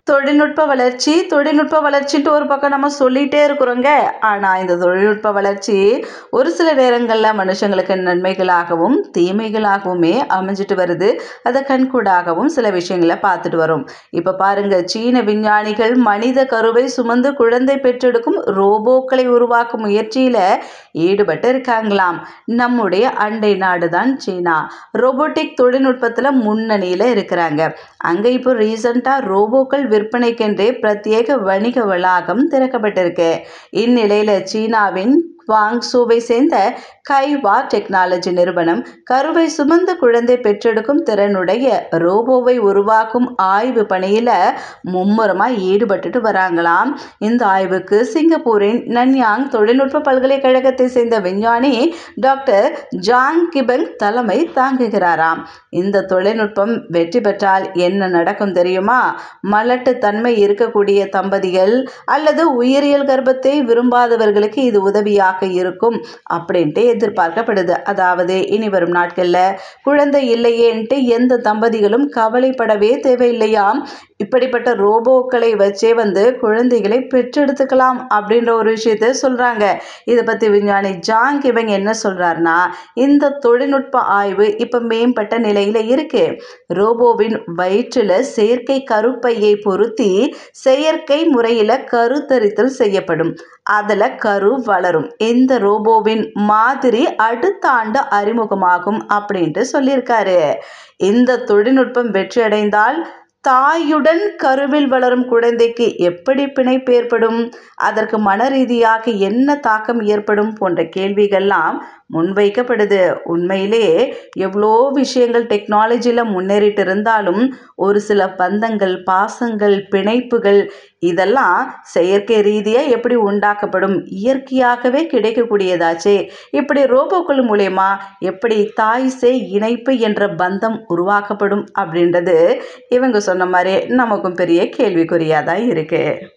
தொழில்நுட்ப வளர்ச்சின்ட்டு ஒரு பக்கம் நம்ம சொல்லிகிட்டே இருக்கிறோங்க. ஆனால் இந்த தொழில்நுட்ப வளர்ச்சி ஒரு சில நேரங்களில் மனுஷங்களுக்கு நன்மைகளாகவும் தீமைகளாகவுமே அமைஞ்சிட்டு வருது. அதை கண்கூடாகவும் சில விஷயங்களை பார்த்துட்டு வரும். இப்போ பாருங்க, சீன விஞ்ஞானிகள் மனித கருவை சுமந்து குழந்தை பெற்றெடுக்கும் ரோபோக்களை உருவாக்கும் முயற்சியில் ஈடுபட்டு இருக்காங்களாம். நம்முடைய அண்டை நாடு தான் சீனா. ரோபோட்டிக் தொழில்நுட்பத்தில் முன்னணியில் இருக்கிறாங்க. அங்கே இப்போ ரீசண்டாக ரோபோக்கள் விற்பனைக்கென்றே பிரத்யேக வணிக வளாகம் திறக்கப்பட்டிருக்கு. இந்நிலையில் சீனாவின் குவாங்சூவை சேர்ந்த கைவா டெக்னாலஜி நிறுவனம் கருவை சுமந்து குழந்தை பெற்றெடுக்கும் திறனுடைய ரோபோவை உருவாக்கும் ஆய்வு பணியில் மும்முரமாக ஈடுபட்டுட்டு வராங்களாம். இந்த ஆய்வுக்கு சிங்கப்பூரின் நன்யாங் தொழில்நுட்ப பல்கலைக்கழகத்தை சேர்ந்த விஞ்ஞானி டாக்டர் ஜாங் கிபெங் தலைமை தாங்குகிறாராம். இந்த தொழில்நுட்பம் வெற்றி பெற்றால் என்ன நடக்கும் தெரியுமா? மலட்டுத்தன்மை இருக்கக்கூடிய தம்பதிகள் அல்லது உயிரியல் கர்ப்பத்தை விரும்பாதவர்களுக்கு இது உதவியாக இருக்கும் அப்படின்ட்டு எதிர்பார்க்கப்படுது. அதாவது இனி வரும் நாட்களில் குழந்தை இல்லையேன்ட்டு எந்த தம்பதிகளும் கவலைப்படவே தேவையில்லையாம். இப்படிப்பட்ட ரோபோக்களை வச்சே குழந்தைகளை பெற்றெடுத்துக்கலாம் அப்படின்ற ஒரு விஷயத்த சொல்றாங்க. இதை பற்றி விஞ்ஞானி ஜாங் கிபெங் என்ன சொல்றாருன்னா, இந்த தொழில்நுட்ப ஆய்வு இப்போ மேம்பட்ட நிலையில இருக்கு. ரோபோவின் வயிற்றில் செயற்கை கருப்பையை பொருத்தி செயற்கை முறையில் கருத்தரித்தல் செய்யப்படும். அதில் கரு வளரும். இந்த ரோபோவின் மாதிரி அடுத்த ஆண்டு அறிமுகமாகும் அப்படின்ட்டு சொல்லியிருக்காரு. இந்த தொழில்நுட்பம் வெற்றியடைந்தால் தாயுடன் கருவில் வளரும் குழந்தைக்கு எப்படி பிணைப்பு ஏற்படும், அதற்கு மன ரீதியாக என்ன தாக்கம் ஏற்படும் போன்ற கேள்விகள்லாம் முன்வைக்கப்படுது. உண்மையிலே எவ்வளோ விஷயங்கள் டெக்னாலஜியில் முன்னேறிட்டு இருந்தாலும் ஒரு சில பந்தங்கள், பாசங்கள், பிணைப்புகள் இதெல்லாம் செயற்கை ரீதியாக எப்படி உண்டாக்கப்படும், இயற்கையாகவே கிடைக்கக்கூடியதாச்சே. இப்படி ரோபோக்கள் மூலமா எப்படி தாய் சேய் இணைப்பு என்ற பந்தம் உருவாக்கப்படும் அப்படின்றது இவங்க சொன்ன மாதிரி நமக்கும் பெரிய கேள்விக்குறியாக தான் இருக்குது.